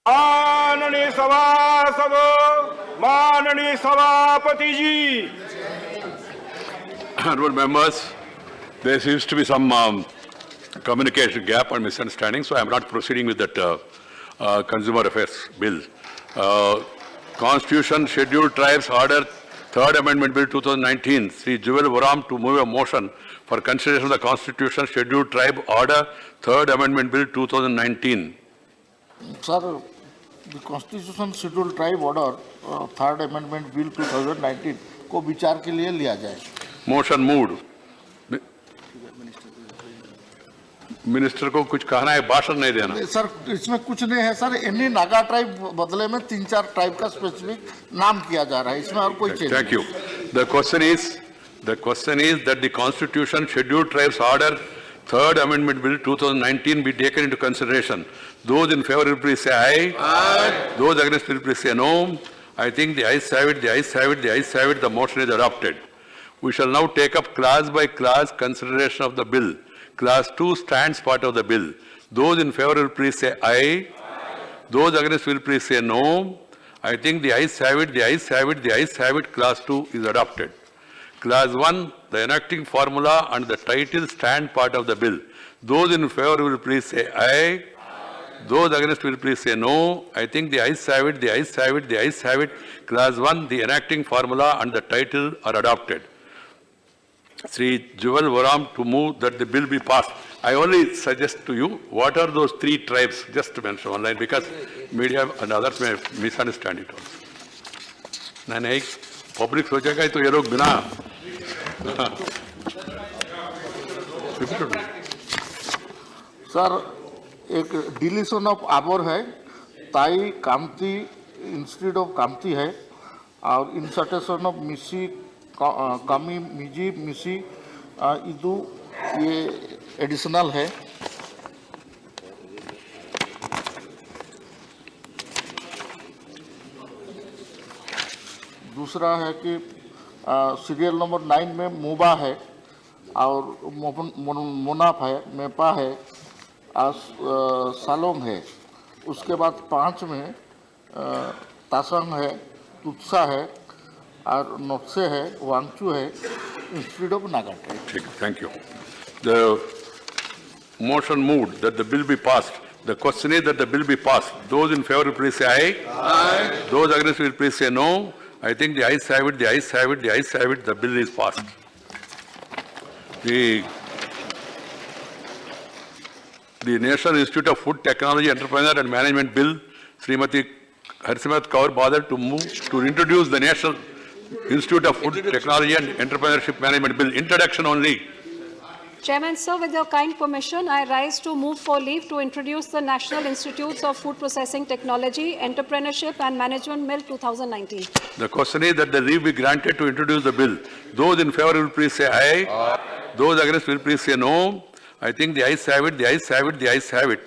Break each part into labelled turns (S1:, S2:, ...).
S1: माननीय सभासदों, माननीय सभापति जी.
S2: Honourable members, there seems to be some communication gap and misunderstanding, so I am not proceeding with that Consumer Affairs Bill. Constitution Scheduled Tribes Order, Third Amendment Bill 2019, Sri Jewel Varam to move a motion for consideration of the Constitution Scheduled Tribe Order, Third Amendment Bill 2019.
S3: Sir, the Constitution Scheduled Tribe Order, Third Amendment Bill 2019 को विचार के लिए लिया जाए.
S2: Motion moved. Minister को कुछ कहना है, भाषण नहीं देना.
S3: सर इसमें कुछ नहीं है सर, एनी नागा ट्राइब बदले में 3-4 ट्राइब का स्पेसिफिक नाम किया जा रहा है, इसमें और कोई change.
S2: Thank you. The question is that the Constitution Scheduled Tribes Order, Third Amendment Bill 2019 be taken into consideration. Those in favor will please say aye. Aye. Those against will please say no. I think the ayes have it, the ayes have it, the ayes have it. The motion is adopted. We shall now take up class by class consideration of the bill. Class 2 stands part of the bill. Those in favor will please say aye. Those against will please say no. I think the ayes have it, the ayes have it, the ayes have it. Class 2 is adopted. Class 1, the enacting formula and the title stand part of the bill. Those in favor will please say aye. Those against will please say no. I think the ayes have it, the ayes have it, the ayes have it. Class 1, the enacting formula and the title are adopted. Sri Jewel Varam to move that the bill be passed. I only suggest to you, what are those 3 tribes, just to mention one line, because media and others may misunderstand it also. नहीं, public सोचेगा तो ये लोग बिना
S3: sir एक deletion of आबर है, ताई कामती institute of कामती है, और इंसर्टेशन ऑफ मिसी कमी मिजी मिसी इदू ये एडिशनल है. दूसरा है कि सीरियल नंबर 9 में मोबा है और मोनाफ है, मेपा है, सालोंग है. उसके बाद 5 में तासंग है, तुत्सा है और नोक्से है, वांगचू है, institute of Naga tribe.
S2: Thank you. The motion moved that the bill be passed. The question is that the bill be passed. Those in favor will please say aye. Aye. Those against will please say no. I think the ayes have it, the ayes have it, the ayes have it. The bill is passed. The National Institute of Food Technology, Entrepreneur and Management Bill, Srimati Harsimat Kaur bothered to move to introduce the National Institute of Food Technology and Entrepreneurship Management Bill. Introduction only.
S4: Chairman, sir, with your kind permission, I rise to move for leave to introduce the National Institutes of Food Processing Technology, Entrepreneurship and Management Bill 2019.
S2: The question is that the leave be granted to introduce the bill. Those in favor will please say aye. Aye. Those against will please say no. I think the ayes have it, the ayes have it, the ayes have it.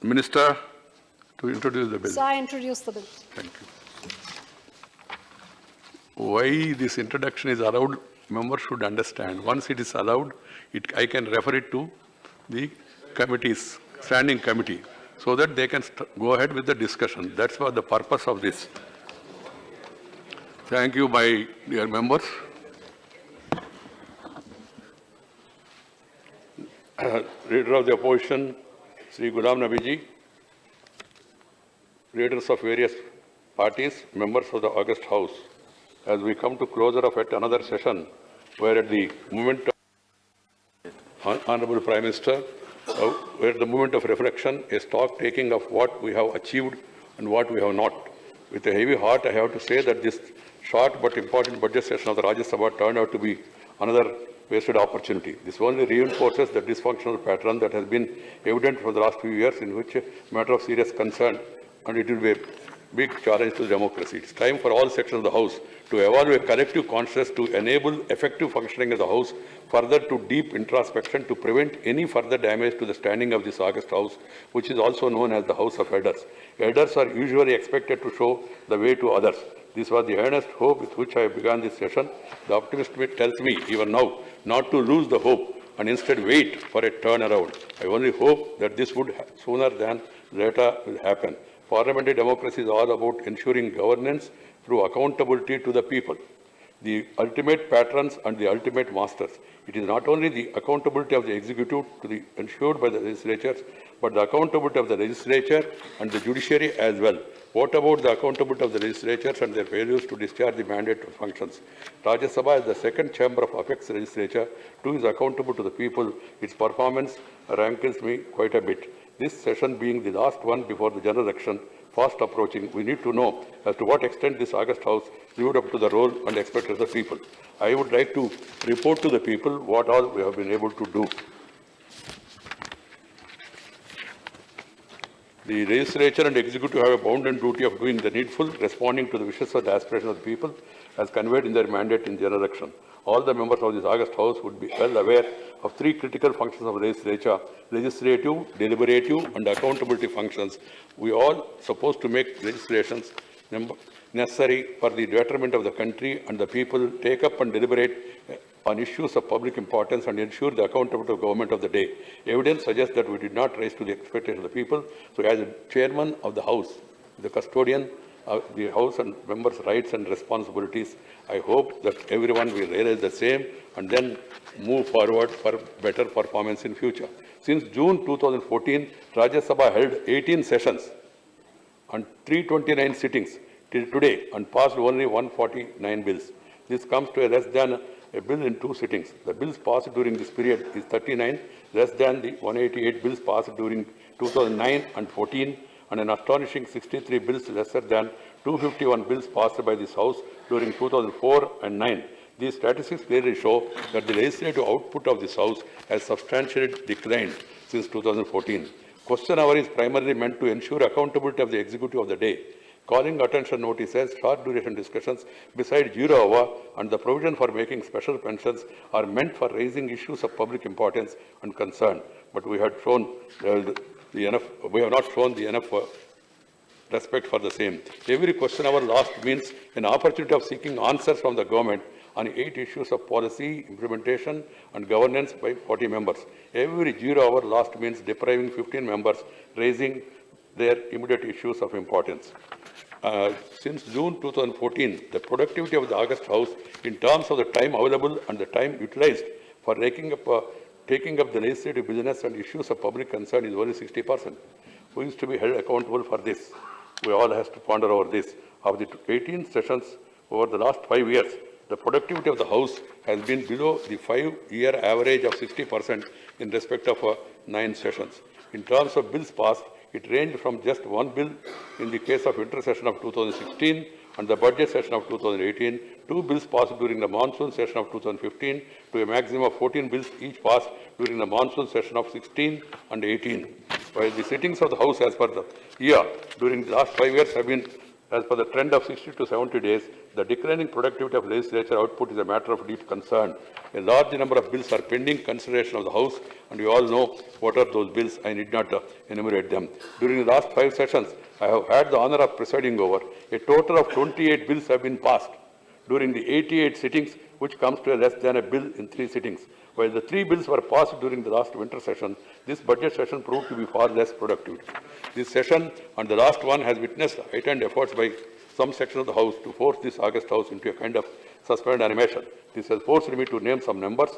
S2: Minister, to introduce the bill.
S4: So I introduce the bill.
S2: Thank you. Why this introduction is allowed, members should understand. Once it is allowed, I can refer it to the committees, standing committee, so that they can go ahead with the discussion. That's what the purpose of this. Thank you, my dear members. Leader of the opposition, Sri Ghulam Nabi ji, leaders of various parties, members of the August House, as we come to closure of yet another session, where at the moment of Honorable Prime Minister, where the moment of reflection, a stock taking of what we have achieved and what we have not. With a heavy heart, I have to say that this short but important budget session of the Rajya Sabha turned out to be another wasted opportunity. This only reinforces the dysfunctional pattern that has been evident for the last few years, in which a matter of serious concern, and it will be a big challenge to democracy. It's time for all sections of the House to evolve a collective consciousness to enable effective functioning of the House, further to deep introspection to prevent any further damage to the standing of this August House, which is also known as the House of Elders. Elders are usually expected to show the way to others. This was the earnest hope with which I began this session. The optimist tells me, even now, not to lose the hope and instead wait for a turnaround. I only hope that this would sooner than later will happen. Parliamentary democracy is all about ensuring governance through accountability to the people, the ultimate patrons and the ultimate masters. It is not only the accountability of the executive to be ensured by the legislatures, but the accountability of the legislature and the judiciary as well. What about the accountability of the legislatures and their failures to discharge the mandate functions? Rajya Sabha is the second chamber of apex legislature, too is accountable to the people. Its performance rankles me quite a bit. This session being the last one before the general election, fast approaching, we need to know as to what extent this August House lived up to the role and expectations of the people. I would like to report to the people what all we have been able to do. The legislature and executive have a bounden duty of doing the needful, responding to the wishes and aspirations of the people as conveyed in their mandate in general election. All the members of this August House would be well aware of three critical functions of the legislature: legislative, deliberative, and accountability functions. We all supposed to make legislations necessary for the betterment of the country, and the people take up and deliberate on issues of public importance and ensure the accountability of government of the day. Evidence suggests that we did not rise to the expectations of the people. So as a chairman of the House, the custodian of the House and members' rights and responsibilities, I hope that everyone will realize the same and then move forward for better performance in future. Since June 2014, Rajya Sabha held 18 sessions and 329 sittings till today and passed only 149 bills. This comes to a less than a bill in 2 sittings. The bills passed during this period is 39, less than the 188 bills passed during 2009 and 14, and an astonishing 63 bills lesser than 251 bills passed by this House during 2004 and 9. These statistics clearly show that the legislative output of this House has substantially declined since 2014. Question hour is primarily meant to ensure accountability of the executive of the day. Calling attention notices, short duration discussions beside 0 hour and the provision for making special pensions are meant for raising issues of public importance and concern. But we have shown we have not shown the enough respect for the same. Every question hour lost means an opportunity of seeking answers from the government on 8 issues of policy, implementation and governance by 40 members. Every 0 hour lost means depriving 15 members, raising their immediate issues of importance. Since June 2014, the productivity of the August House in terms of the time available and the time utilized for taking up the legislative business and issues of public concern is only 60%. Who is to be held accountable for this? We all have to ponder over this. Of the 18 sessions over the last 5 years, the productivity of the House has been below the 5-year average of 60% in respect of 9 sessions. In terms of bills passed, it ranged from just 1 bill in the case of intersession of 2016 and the budget session of 2018, 2 bills passed during the monsoon session of 2015 to a maximum of 14 bills each passed during the monsoon session of 16 and 18. While the sittings of the House as per the year during the last 5 years have been as per the trend of 60 to 70 days, the declining productivity of legislature output is a matter of deep concern. A large number of bills are pending consideration of the House, and you all know what are those bills. I need not enumerate them. During the last 5 sessions, I have had the honor of presiding over. A total of 28 bills have been passed during the 88 sittings, which comes to a less than a bill in 3 sittings. While the 3 bills were passed during the last winter session, this budget session proved to be far less productive. This session and the last one has witnessed heightened efforts by some section of the House to force this August House into a kind of suspended animation. This has forced me to name some numbers,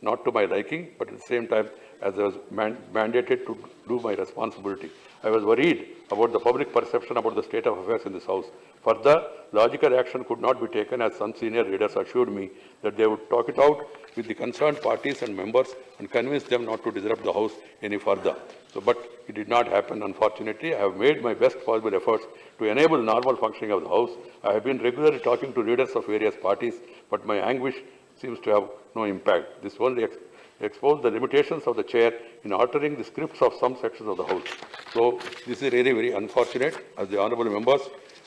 S2: not to my liking, but at the same time as I was mandated to do my responsibility. I was worried about the public perception about the state of affairs in this House. Further, logical action could not be taken as some senior leaders assured me that they would talk it out with the concerned parties and members and convince them not to disrupt the House any further. But it did not happen, unfortunately. I have made my best possible efforts to enable normal functioning of the House. I have been regularly talking to leaders of various parties, but my anguish seems to have no impact. This only exposed the limitations of the chair in altering the scripts of some sections of the House. So this is really very unfortunate. As the honourable members,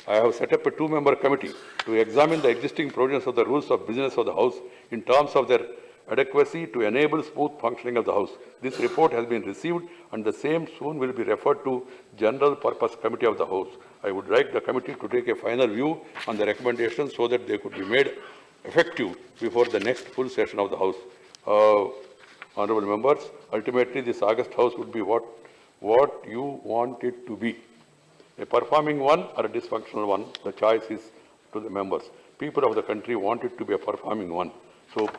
S2: I have set up a 2-member committee to examine the existing provisions of the rules of business of the House in terms of their adequacy to enable smooth functioning of the House. This report has been received and the same soon will be referred to General Purpose Committee of the House. I would like the committee to take a final view on the recommendations so that they could be made effective before the next full session of the House. Honourable members, ultimately this August House would be what you want it to be. A performing one or a dysfunctional one, the choice is to the members. People of the country want it to be a performing one. So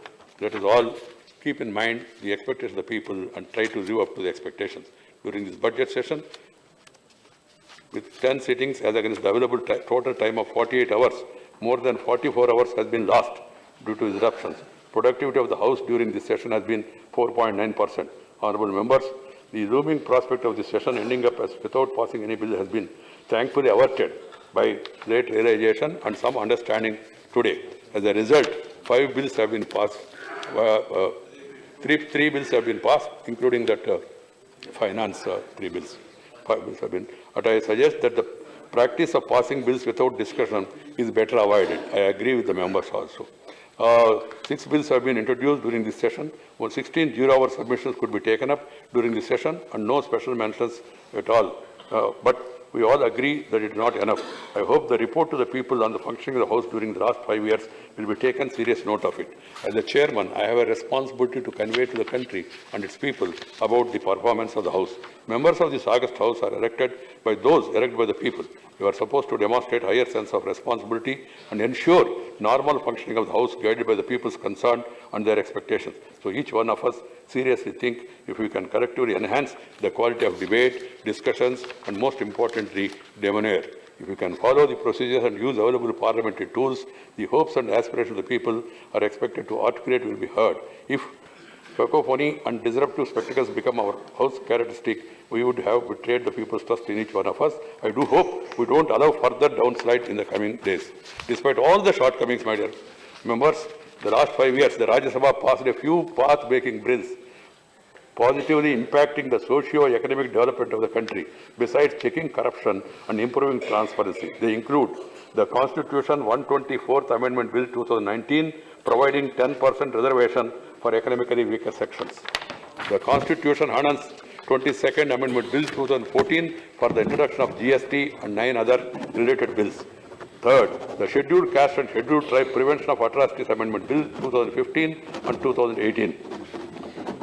S2: let us all keep in mind the expectations of the people and try to live up to the expectations. During this budget session, with 10 sittings as against the available total time of 48 hours, more than 44 hours has been lost due to disruptions. Productivity of the House during this session has been 4.9%. Honourable members, the looming prospect of this session ending up as without passing any bill has been thankfully averted by late realization and some understanding today. As a result, 5 bills have been passed. Three bills have been passed, including that finance 3 bills. 5 bills have been. But I suggest that the practice of passing bills without discussion is better avoided. I agree with the members also. 6 bills have been introduced during this session. 16 zero-hour submissions could be taken up during this session and no special mentions at all. But we all agree that it is not enough. I hope the report to the people on the functioning of the House during the last 5 years will be taken serious note of it. As a chairman, I have a responsibility to convey to the country and its people about the performance of the House. Members of this august House are elected by those elected by the people. You are supposed to demonstrate higher sense of responsibility and ensure normal functioning of the House guided by the people's concern and their expectations. So each one of us seriously think if we can collectively enhance the quality of debate, discussions, and most importantly, demeanor. If we can follow the procedures and use available parliamentary tools, the hopes and aspirations of the people are expected to articulate will be heard. If cacophony and disruptive spectacles become our House characteristic, we would have betrayed the people's trust in each one of us. I do hope we don't allow further downslide in the coming days. Despite all the shortcomings, my dear members, the last 5 years, the Rajya Sabha passed a few path-breaking bills positively impacting the socio-economic development of the country, besides checking corruption and improving transparency. They include the Constitution 124th Amendment Bill 2019, providing 10% reservation for economically weaker sections. The Constitution 122nd Amendment Bill 2014 for the introduction of GST and 9 other related bills. Third, the Scheduled Caste and Scheduled Tribe Prevention of Atrocities Amendment Bill 2015 and 2018.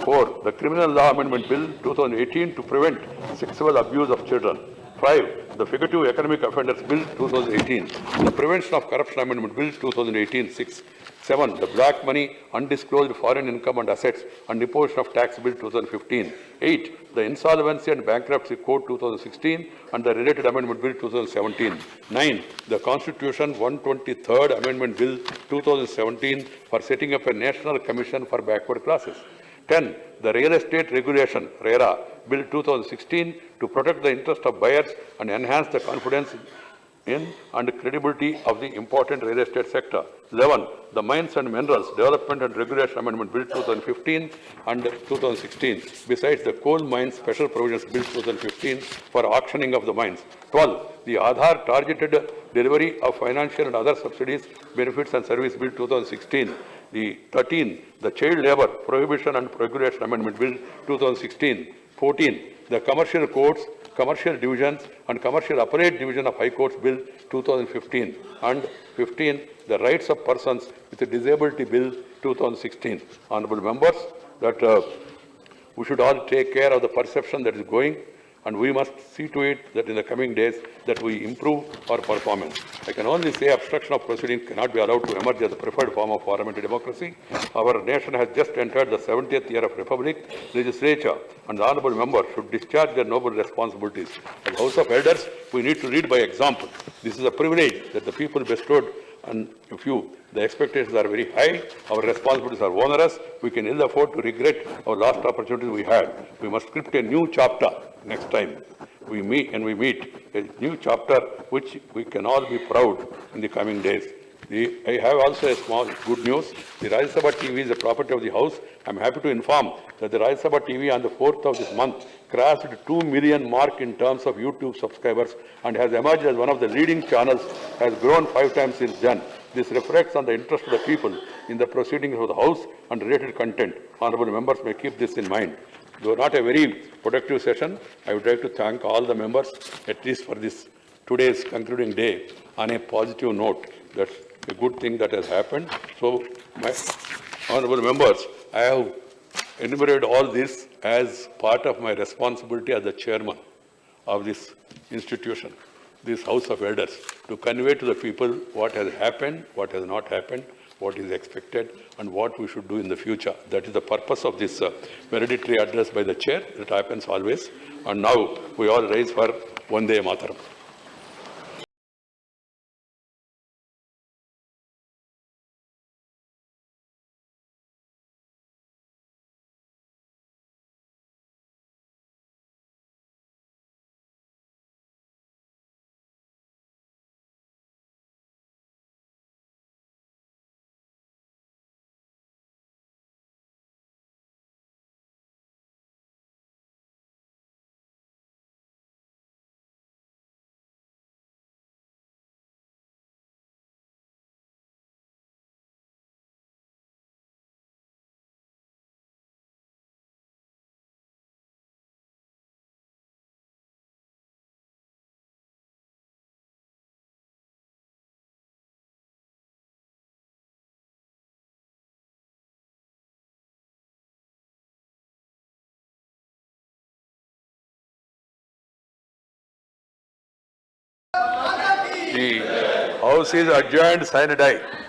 S2: Fourth, the Criminal Law Amendment Bill 2018 to prevent sexual abuse of children. 5. The Fugitive Economic Offenders Bill 2018. The Prevention of Corruption Amendment Bill 2018. 6. 7. The Black Money, Undisclosed Foreign Income and Assets and Imposition of Tax Bill 2015. 8. The Insolvency and Bankruptcy Code 2016 and the related Amendment Bill 2017. 9. The Constitution 123rd Amendment Bill 2017 for setting up a National Commission for Backward Classes. 10. The Real Estate Regulation (RERA) Bill 2016 to protect the interest of buyers and enhance the confidence in and credibility of the important real estate sector. 11. The Mines and Minerals Development and Regulation Amendment Bill 2015 and 2016, besides the Coal Mines Special Provisions Bill 2015 for auctioning of the mines. 12. The Aadhaar Targeted Delivery of Financial and Other Subsidies, Benefits and Service Bill 2016. The 13. The Child Labour Prohibition and Regulation Amendment Bill 2016. 14. The Commercial Courts, Commercial Divisions and Commercial Appellate Division of High Courts Bill 2015. And 15. The Rights of Persons with a Disability Bill 2016. Honourable members, that we should all take care of the perception that is going, and we must see to it that in the coming days that we improve our performance. I can only say obstruction of proceedings cannot be allowed to emerge as the preferred form of parliamentary democracy. Our nation has just entered the 70th year of republic. Legislature and the honourable members should discharge their noble responsibilities. As House of Elders, we need to lead by example. This is a privilege that the people bestowed on a few. The expectations are very high, our responsibilities are onerous, we can ill afford to regret our last opportunities we had. We must script a new chapter next time we meet, a new chapter which we can all be proud in the coming days. I have also a small good news. The Rajya Sabha TV is a property of the House. I am happy to inform that the Rajya Sabha TV on the 4th of this month crossed 2 million mark in terms of YouTube subscribers and has emerged as one of the leading channels, has grown 5 times since then. This reflects on the interest of the people in the proceedings of the House and related content. Honourable members may keep this in mind. Though not a very productive session, I would like to thank all the members, at least for this today's concluding day, on a positive note. That's a good thing that has happened. So, my honourable members, I have enumerated all this as part of my responsibility as the chairman of this institution. this House of Elders to convey to the people what has happened, what has not happened, what is expected, and what we should do in the future. That is the purpose of this valedictory address by the chair. It happens always. And now we all rise for Vande Mataram. The House is adjourned, sine die.